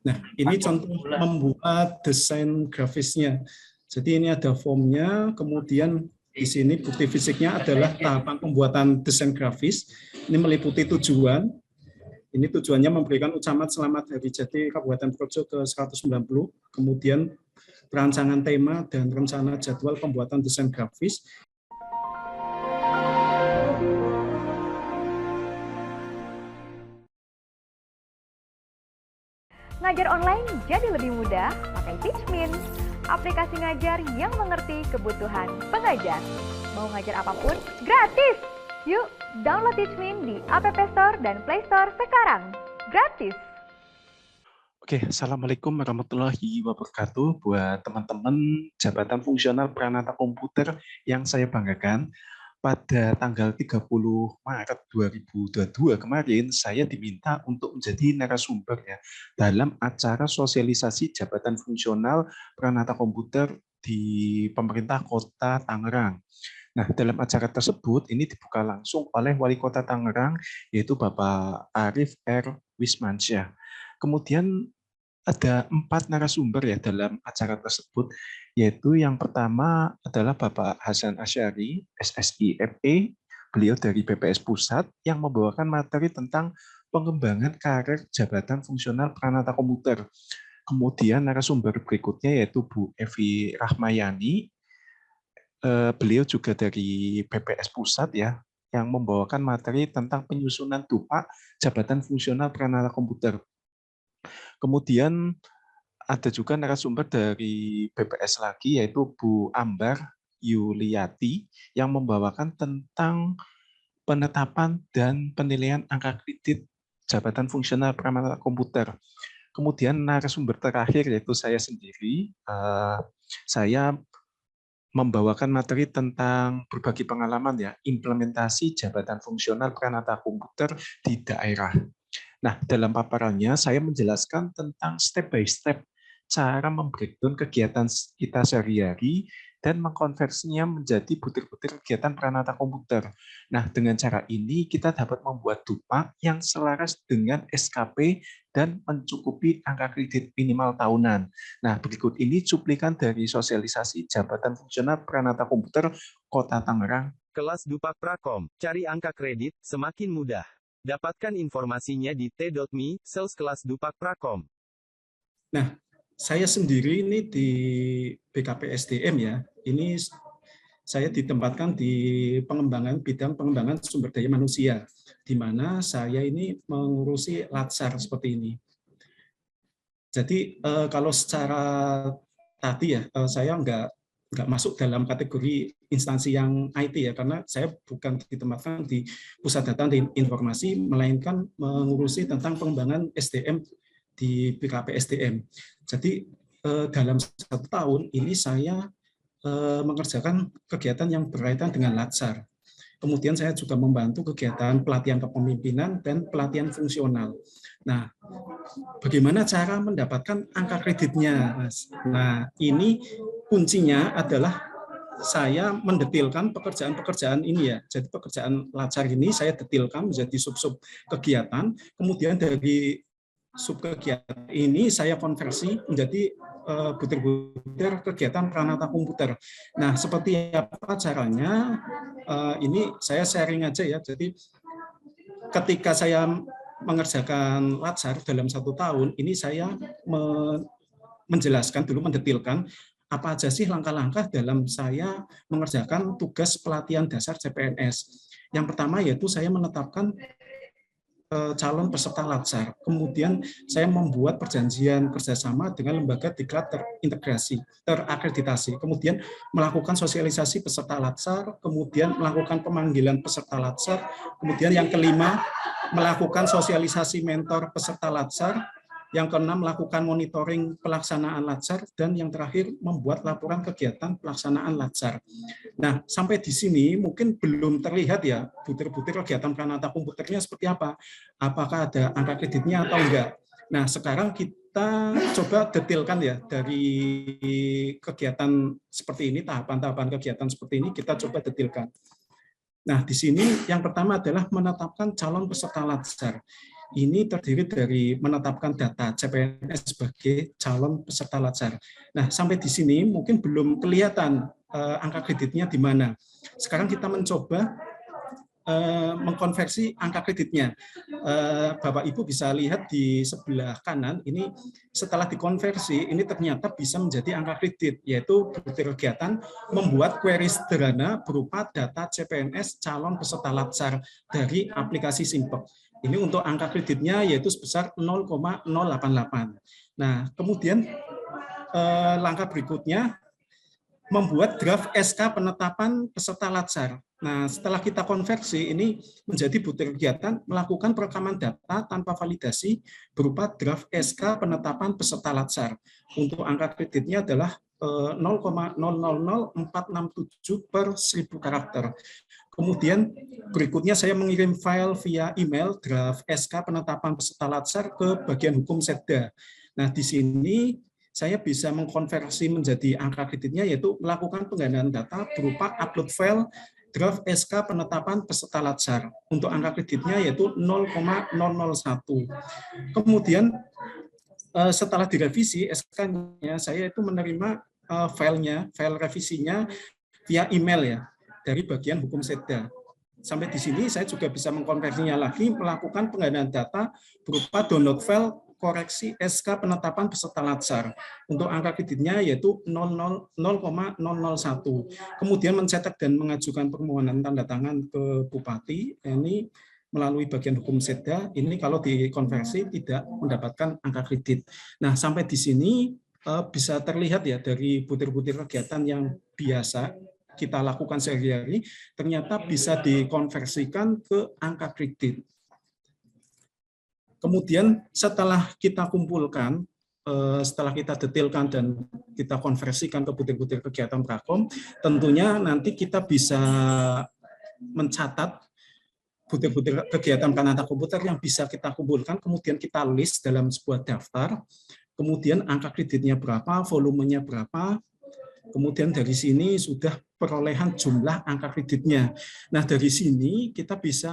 Nah, ini contoh membuat desain grafisnya. Jadi ini ada formnya, kemudian di sini bukti fisiknya adalah tahapan pembuatan desain grafis. Ini meliputi tujuan. Ini tujuannya memberikan ucamat selamat Hari Jadi Kabupaten Projo ke-190, kemudian perancangan tema dan rencana jadwal pembuatan desain grafis. Ngajar online jadi lebih mudah pakai Teachmin, aplikasi ngajar yang mengerti kebutuhan pengajar. Mau ngajar apapun, gratis! Yuk, download Teachmin di App Store dan Play Store sekarang. Gratis! Oke, Assalamualaikum warahmatullahi wabarakatuh buat teman-teman Jabatan Fungsional Peranata Komputer yang saya banggakan. Pada tanggal 30 Maret 2022 kemarin, saya diminta untuk menjadi narasumber ya dalam acara sosialisasi Jabatan Fungsional Peranata Komputer di pemerintah Kota Tangerang. Nah, dalam acara tersebut ini dibuka langsung oleh Wali Kota Tangerang, yaitu Bapak Arief R. Wismansyah. Kemudian ada 4 narasumber ya dalam acara tersebut, yaitu yang pertama adalah Bapak Hasan Asyari, SSI FE, beliau dari BPS Pusat yang membawakan materi tentang pengembangan karir Jabatan Fungsional Peranata Komputer. Kemudian narasumber berikutnya yaitu Bu Evi Rahmayani, beliau juga dari BPS Pusat ya, yang membawakan materi tentang penyusunan DUPA Jabatan Fungsional Peranata Komputer. Kemudian ada juga narasumber dari BPS lagi, yaitu Bu Ambar Yuliati, yang membawakan tentang penetapan dan penilaian angka kredit Jabatan Fungsional Peranata Komputer. Kemudian narasumber terakhir yaitu saya sendiri, saya membawakan materi tentang berbagi pengalaman ya, implementasi Jabatan Fungsional Peranata Komputer di daerah. Nah, dalam paparannya saya menjelaskan tentang step by step cara membreakdown kegiatan kita sehari-hari dan mengkonversinya menjadi butir-butir kegiatan peranata komputer. Nah, dengan cara ini kita dapat membuat DUPA yang selaras dengan SKP dan mencukupi angka kredit minimal tahunan. Nah, berikut ini cuplikan dari sosialisasi Jabatan Fungsional Peranata Komputer Kota Tangerang. Kelas DUPA Prakom, cari angka kredit semakin mudah. Dapatkan informasinya di t.me, sales kelas DUPA Prakom. Nah, saya sendiri ini di BKP SDM ya, ini saya ditempatkan di bidang pengembangan sumber daya manusia, di mana saya ini mengurusi latsar seperti ini. Jadi kalau secara tadi ya, saya nggak masuk dalam kategori instansi yang IT ya, karena saya bukan ditempatkan di pusat data dan informasi, melainkan mengurusi tentang pengembangan SDM di BKP SDM. Jadi dalam 1 tahun ini saya mengerjakan kegiatan yang berkaitan dengan latsar. Kemudian saya juga membantu kegiatan pelatihan kepemimpinan dan pelatihan fungsional. Nah, bagaimana cara mendapatkan angka kreditnya, Mas? Nah, ini kuncinya adalah saya mendetilkan pekerjaan-pekerjaan ini ya. Jadi pekerjaan latsar ini saya detilkan menjadi sub-sub kegiatan, kemudian dari sub kegiatan ini saya konversi menjadi butir-butir kegiatan peranata komputer. Nah, seperti apa caranya? Ini saya sharing aja ya. Jadi ketika saya mengerjakan latsar dalam 1 tahun, ini saya menjelaskan dulu, mendetilkan apa aja sih langkah-langkah dalam saya mengerjakan tugas pelatihan dasar CPNS. Yang pertama yaitu saya menetapkan calon peserta latsar. Kemudian saya membuat perjanjian kerjasama dengan lembaga diklat terakreditasi. Kemudian melakukan sosialisasi peserta latsar, kemudian melakukan pemanggilan peserta latsar. Kemudian yang kelima, melakukan sosialisasi mentor peserta latsar. Yang keenam, melakukan monitoring pelaksanaan latsar, dan yang terakhir membuat laporan kegiatan pelaksanaan latsar. Nah, sampai di sini mungkin belum terlihat ya butir-butir kegiatan peranata komputernya seperti apa. Apakah ada angka kreditnya atau enggak. Nah, sekarang kita coba detailkan ya dari kegiatan seperti ini, tahapan-tahapan kegiatan seperti ini kita coba detailkan. Nah, di sini yang pertama adalah menetapkan calon peserta latsar. ini terdiri dari menetapkan data CPNS sebagai calon peserta latsar. Nah, sampai di sini mungkin belum kelihatan angka kreditnya di mana. Sekarang kita mencoba mengkonversi angka kreditnya. Bapak Ibu bisa lihat di sebelah kanan, ini setelah dikonversi, ini ternyata bisa menjadi angka kredit, yaitu butir kegiatan membuat query sederhana berupa data CPNS calon peserta latsar dari aplikasi Simpek. Ini untuk angka kreditnya yaitu sebesar 0,088. Nah, kemudian langkah berikutnya membuat draft SK penetapan peserta latsar. Nah, setelah kita konversi, ini menjadi butir kegiatan melakukan perekaman data tanpa validasi berupa draft SK penetapan peserta latsar. Untuk angka kreditnya adalah 0,000467 per 1000 karakter. Kemudian berikutnya saya mengirim file via email draft SK penetapan peserta latsar ke bagian hukum Setda. Nah, di sini saya bisa mengkonversi menjadi angka kreditnya, yaitu melakukan penggandaan data berupa upload file draft SK penetapan peserta latsar. Untuk angka kreditnya yaitu 0,001. Kemudian setelah direvisi SK-nya, saya itu menerima file revisinya via email ya dari bagian hukum Setda. Sampai di sini saya juga bisa mengkonversinya lagi, melakukan penggandaan data berupa download file koreksi SK penetapan peserta latsar. Untuk angka kreditnya yaitu 0,001. Kemudian mencetak dan mengajukan permohonan tanda tangan ke Bupati, ini melalui bagian hukum Setda, ini kalau dikonversi tidak mendapatkan angka kredit. Nah, sampai di sini bisa terlihat ya dari butir-butir kegiatan yang biasa kita lakukan sehari-hari, ternyata bisa dikonversikan ke angka kredit. Kemudian setelah kita kumpulkan, setelah kita detailkan dan kita konversikan ke butir-butir kegiatan Prakom, tentunya nanti kita bisa mencatat butir-butir kegiatan Pranata Komputer yang bisa kita kumpulkan, kemudian kita list dalam sebuah daftar, kemudian angka kreditnya berapa, volumenya berapa, kemudian dari sini sudah perolehan jumlah angka kreditnya. Nah, dari sini kita bisa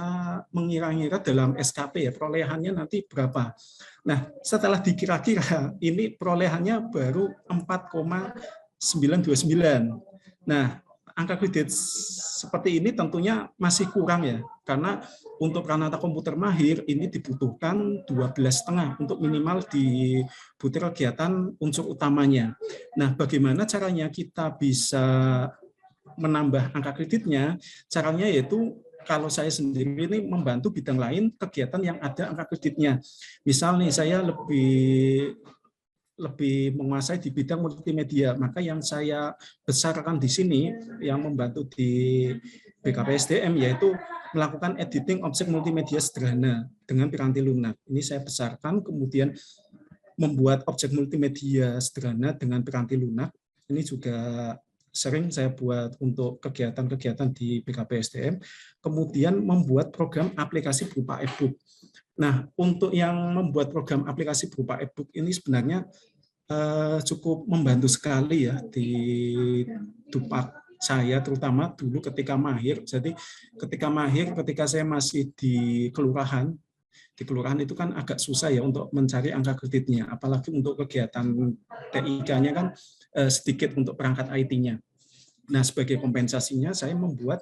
mengira-ngira dalam SKP ya, perolehannya nanti berapa. Nah, setelah dikira-kira, ini perolehannya baru 4,929. Nah, angka kredit seperti ini tentunya masih kurang ya, karena untuk Pranata Komputer Mahir ini dibutuhkan 12,5 untuk minimal di butir kegiatan unsur utamanya. Nah, bagaimana caranya kita bisa menambah angka kreditnya? Caranya yaitu kalau saya sendiri ini membantu bidang lain kegiatan yang ada angka kreditnya. Misal nih saya lebih menguasai di bidang multimedia, maka yang saya besarkan di sini yang membantu di BKPSDM yaitu melakukan editing objek multimedia sederhana dengan piranti lunak. Ini saya besarkan, kemudian membuat objek multimedia sederhana dengan piranti lunak. Ini juga sering saya buat untuk kegiatan-kegiatan di BKPSDM. Kemudian membuat program aplikasi berupa e-book. Nah, untuk yang membuat program aplikasi berupa e-book ini sebenarnya cukup membantu sekali ya di Dupak saya, terutama dulu ketika mahir. Jadi ketika saya masih di kelurahan itu kan agak susah ya untuk mencari angka kreditnya, apalagi untuk kegiatan TIK-nya kan sedikit untuk perangkat IT-nya. Nah, sebagai kompensasinya saya membuat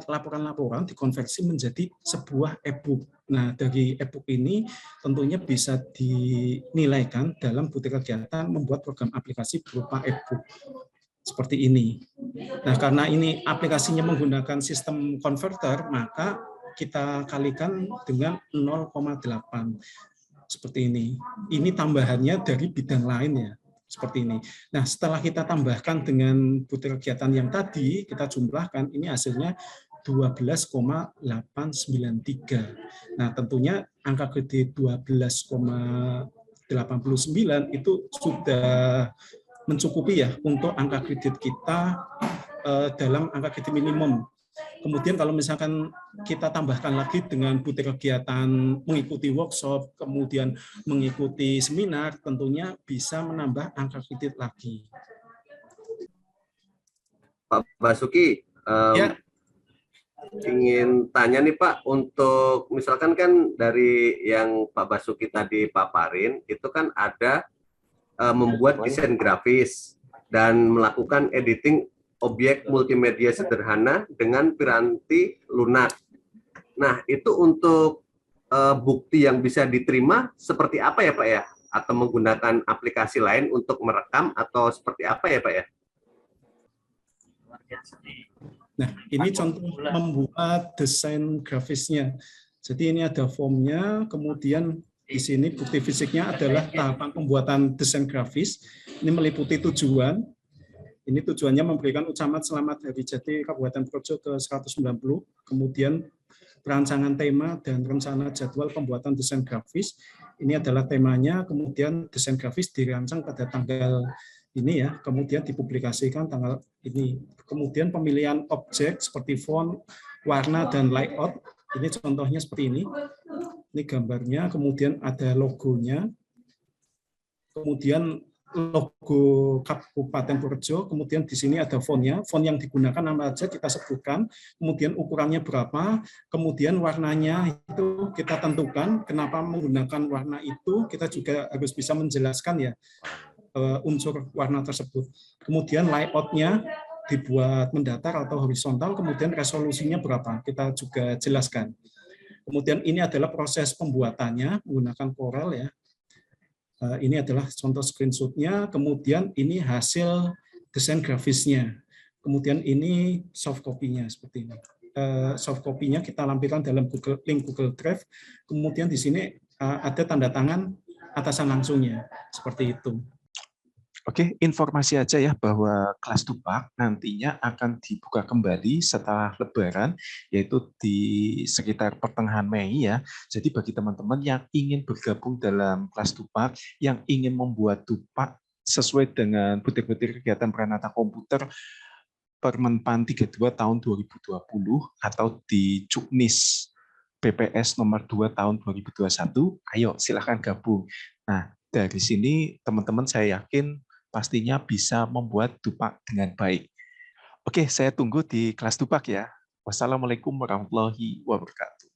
laporan-laporan dikonversi menjadi sebuah e-book. Nah, dari e-book ini tentunya bisa dinilaikan dalam butir kegiatan membuat program aplikasi berupa e-book seperti ini. Nah, karena ini aplikasinya menggunakan sistem converter, maka kita kalikan dengan 0,8 seperti ini. Ini tambahannya dari bidang lain ya. Seperti ini. Nah, setelah kita tambahkan dengan butir kegiatan yang tadi, kita jumlahkan, ini hasilnya 12,893. Nah, tentunya angka kredit 12,89 itu sudah mencukupi ya untuk angka kredit kita dalam angka kredit minimum. Kemudian kalau misalkan kita tambahkan lagi dengan butir kegiatan mengikuti workshop, kemudian mengikuti seminar, tentunya bisa menambah angka kredit lagi. Pak Basuki, ya. ingin tanya nih Pak, untuk misalkan kan dari yang Pak Basuki tadi paparin, itu kan ada membuat desain grafis dan melakukan editing objek multimedia sederhana dengan piranti lunak. Nah, itu untuk bukti yang bisa diterima seperti apa ya Pak ya? Atau menggunakan aplikasi lain untuk merekam atau seperti apa ya Pak ya? Nah, ini contoh membuat desain grafisnya. Jadi ini ada formnya, kemudian di sini bukti fisiknya adalah tahapan pembuatan desain grafis. Ini meliputi tujuan. Ini tujuannya memberikan ucapan selamat Hari Jadi Kabupaten Projo ke-190, kemudian perancangan tema dan rencana jadwal pembuatan desain grafis. Ini adalah temanya, kemudian desain grafis dirancang pada tanggal ini ya, kemudian dipublikasikan tanggal ini. Kemudian pemilihan objek seperti font, warna, dan layout. Ini contohnya seperti ini. Ini gambarnya, kemudian ada logonya. Kemudian logo Kabupaten Projo, kemudian di sini ada fontnya, font yang digunakan nama aja kita sebutkan, kemudian ukurannya berapa, kemudian warnanya itu kita tentukan, kenapa menggunakan warna itu, kita juga harus bisa menjelaskan ya unsur warna tersebut. Kemudian layoutnya dibuat mendatar atau horizontal, kemudian resolusinya berapa, kita juga jelaskan. Kemudian ini adalah proses pembuatannya menggunakan Corel ya. Ini adalah contoh screenshot-nya, kemudian ini hasil desain grafisnya. Kemudian ini soft copy-nya seperti ini. Soft copy-nya kita lampirkan dalam link Google Drive. Kemudian di sini ada tanda tangan atasan langsungnya, seperti itu. Oke, informasi aja ya bahwa kelas Tupak nantinya akan dibuka kembali setelah Lebaran, yaitu di sekitar pertengahan Mei ya. Jadi bagi teman-teman yang ingin bergabung dalam kelas Tupak, yang ingin membuat Tupak sesuai dengan butir-butir kegiatan Pranata Komputer Permenpan 32 tahun 2020 atau di Cuknis PPS nomor 2 tahun 2021, ayo silahkan gabung. Nah, dari sini teman-teman saya yakin pastinya bisa membuat Tupak dengan baik. Oke, saya tunggu di kelas Tupak ya. Wassalamualaikum warahmatullahi wabarakatuh.